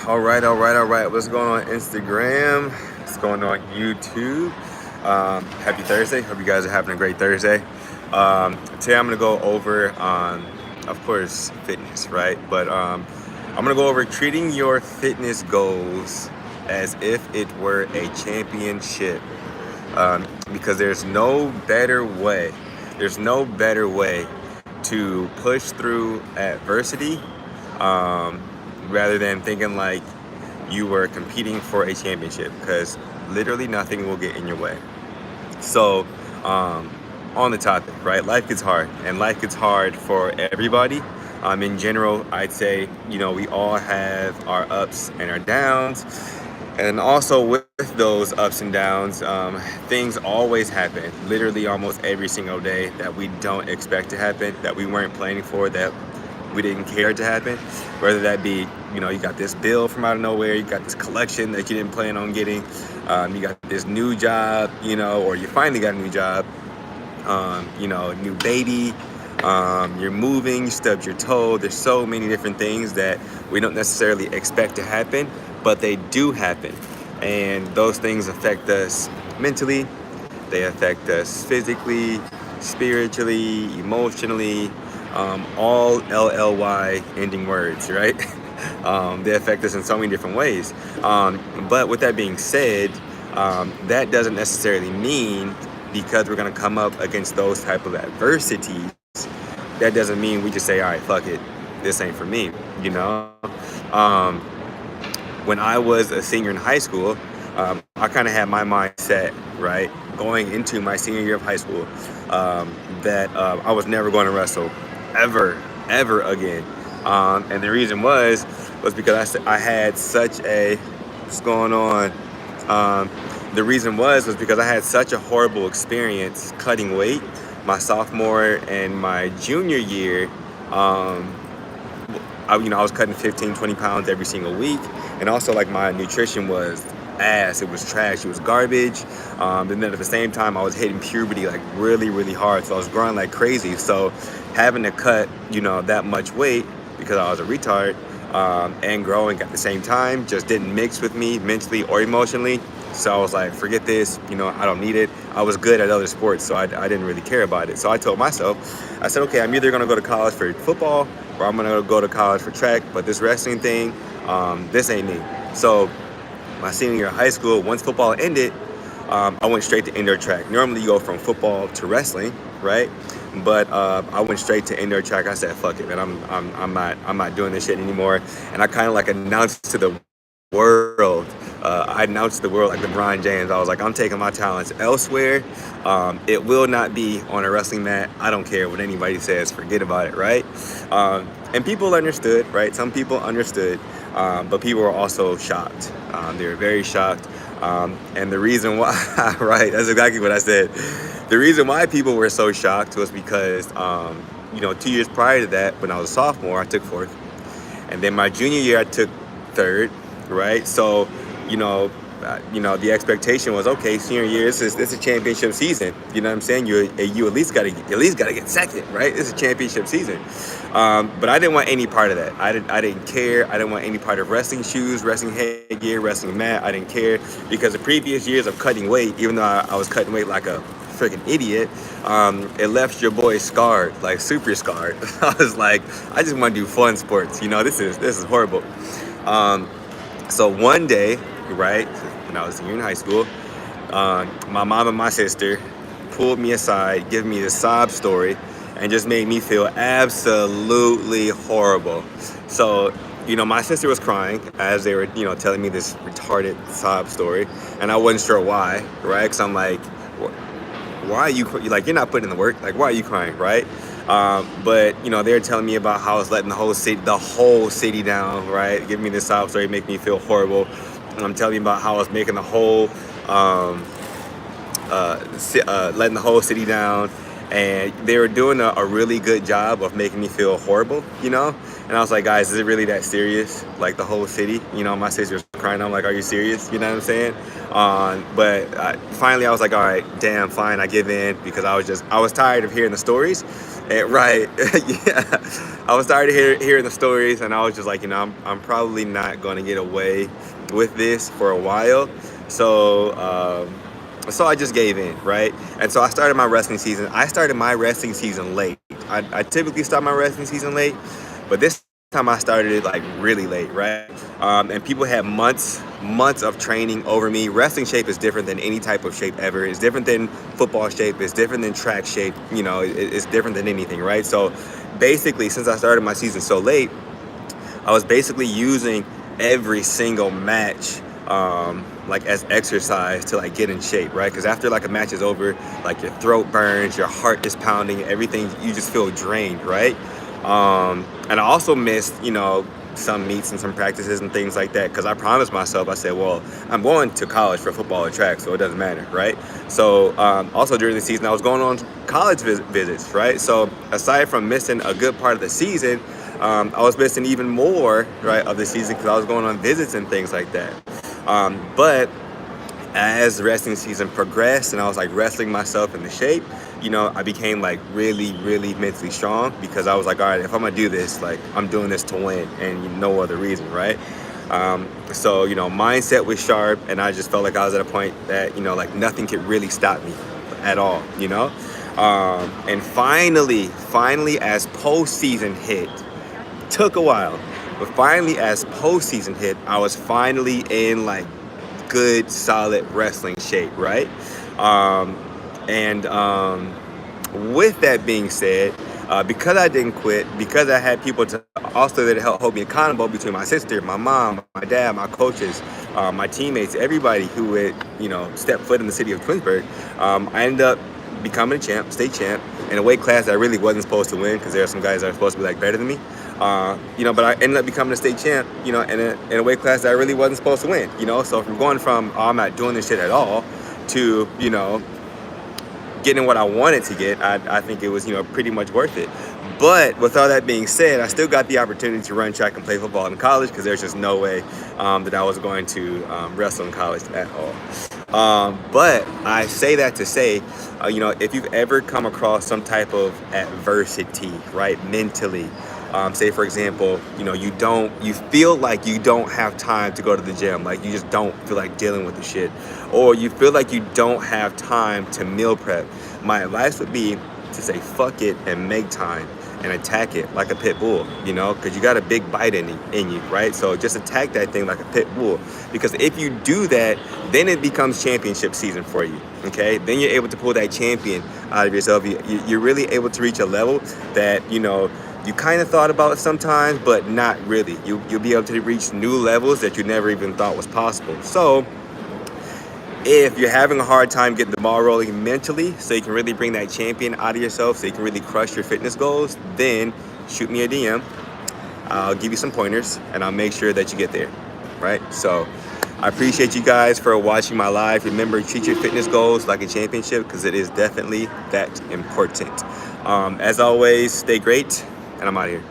All right. What's going on Instagram? What's going on YouTube? Happy Thursday. Hope you guys are having a great Thursday. Today I'm gonna go over, of course, fitness, right? But I'm gonna go over treating your fitness goals as if it were a championship. Because there's no better way. There's no better way to push through adversity um, rather than thinking like you were competing for a championship, because literally nothing will get in your way. So, um, on the topic, right? Life gets hard, and life gets hard for everybody. In general, I'd say, we all have our ups and our downs. And also with those ups and downs, things always happen, literally almost every single day, that we don't expect to happen, that we weren't planning for, that we didn't care to happen. Whether that be, you got this bill from out of nowhere, you got this collection that you didn't plan on getting, you got this new job, or you finally got a new job, a new baby, you're moving, you stubbed your toe. There's so many different things that we don't necessarily expect to happen, but they do happen. And those things affect us mentally, they affect us physically, spiritually, emotionally, all LLY ending words, right? They affect us in so many different ways. But with that being said, that doesn't necessarily mean, because we're going to come up against those type of adversities, that doesn't mean we just say, all right, fuck it, this ain't for me, you know? Um, when I was a senior in high school, I kind of had my mindset, right, going into my senior year of high school, that I was never going to wrestle ever again. And the reason was because I had such a, what's going on? The reason was because I had such a horrible experience cutting weight my sophomore and my junior year. I was cutting 15, 20 pounds every single week. And also, like, my nutrition was ass. It was trash. It was garbage. And then at the same time, I was hitting puberty like really, really hard. So I was growing like crazy. So having to cut, that much weight because I was a retard, and growing at the same time just didn't mix with me mentally or emotionally. So I was like, forget this, I don't need it. I was good at other sports, so I didn't really care about it. So I told myself, I said, okay, I'm either going to go to college for football or I'm going to go to college for track, but this wrestling thing, this ain't me. So my senior year of high school, once football ended, I went straight to indoor track. Normally you go from football to wrestling, right? But I went straight to indoor track. I said, fuck it, man, I'm not doing this shit anymore. And I kind of like announced to the world, I announced to the world like LeBron James. I was like, I'm taking my talents elsewhere. It will not be on a wrestling mat. I don't care what anybody says. Forget about it, right? And people understood, right? Some people understood, but people were also shocked. They were very shocked. And the reason why, right, that's exactly what I said. The reason why people were so shocked was because, 2 years prior to that, when I was a sophomore, I took fourth. And then my junior year, I took third, right? So, the expectation was, okay, senior year, it's a championship season. You know what I'm saying? You at least gotta get second, right? It's a championship season. But I didn't want any part of that. I didn't care. I didn't want any part of wrestling shoes, wrestling headgear, wrestling mat. I didn't care, because the previous years of cutting weight, even though I was cutting weight like a freaking idiot, it left your boy scarred, like super scarred. I was like, I just want to do fun sports. This is horrible. So one day, right, when I was a senior in high school, my mom and my sister pulled me aside, gave me the sob story, and just made me feel absolutely horrible. So, my sister was crying as they were, telling me this retarded sob story, and I wasn't sure why, right? Because I'm like, why are you, like, you're not putting in the work, like, why are you crying, right? But they were telling me about how I was letting the whole city down, right? Giving me this sob story, make me feel horrible. And I'm telling you about how I was making the whole, letting the whole city down, and they were doing a really good job of making me feel horrible, And I was like, guys, is it really that serious? Like, the whole city, my sister was crying. I'm like, are you serious? You know what I'm saying? But finally I was like, all right, damn, fine, I give in, because I was tired of hearing the stories. Right. Yeah. I was tired of hearing the stories, and I was just like, I'm probably not going to get away with this for a while. So, so I just gave in, right? And so I started my wrestling season. I started my wrestling season late. I typically start my wrestling season late, but this time I started it like really late, right? And people had months of training over me. Wrestling shape is different than any type of shape ever. It's different than football shape. It's different than track shape. It's different than anything, right? So basically, since I started my season so late, I was basically using every single match like as exercise to like get in shape, right? Because after like a match is over, like your throat burns, your heart is pounding, everything, you just feel drained, right? And I also missed, some meets and some practices and things like that because I promised myself, I said, well, I'm going to college for football or track, so it doesn't matter, right? So also during the season, I was going on college visits, right? So aside from missing a good part of the season, I was missing even more, right, of the season because I was going on visits and things like that. But as the wrestling season progressed and I was like wrestling myself into shape, I became like really, really mentally strong because I was like, all right, if I'm gonna do this, like I'm doing this to win and no other reason, right? So, mindset was sharp and I just felt like I was at a point that, like nothing could really stop me at all, and finally, as postseason hit, took a while, but finally as postseason hit, I was finally in like good, solid wrestling shape, right? And with that being said, because I didn't quit, because I had people to also that help hold me accountable between my sister, my mom, my dad, my coaches, my teammates, everybody who would, step foot in the city of Twinsburg, I ended up becoming a champ, state champ, in a weight class that I really wasn't supposed to win because there are some guys that are supposed to be like better than me. But I ended up becoming a state champ, in a weight class that I really wasn't supposed to win, So from going from, I'm not doing this shit at all to, getting what I wanted to get, I think it was, pretty much worth it. But with all that being said, I still got the opportunity to run track and play football in college because there's just no way that I was going to wrestle in college at all. But I say that to say, if you've ever come across some type of adversity, right, mentally, say for example, you feel like you don't have time to go to the gym, like you just don't feel like dealing with the shit, or you feel like you don't have time to meal prep, my advice would be to say fuck it and make time and attack it like a pit bull, because you got a big bite in you, right? So just attack that thing like a pit bull, because if you do that, then it becomes championship season for you, okay? Then you're able to pull that champion out of yourself. You're really able to reach a level that, you kind of thought about sometimes, but not really. You'll be able to reach new levels that you never even thought was possible. So if you're having a hard time getting the ball rolling mentally so you can really bring that champion out of yourself, so you can really crush your fitness goals, then shoot me a DM. I'll give you some pointers and I'll make sure that you get there, right? So I appreciate you guys for watching my live. Remember, treat your fitness goals like a championship because it is definitely that important. As always, stay great, and I'm out of here.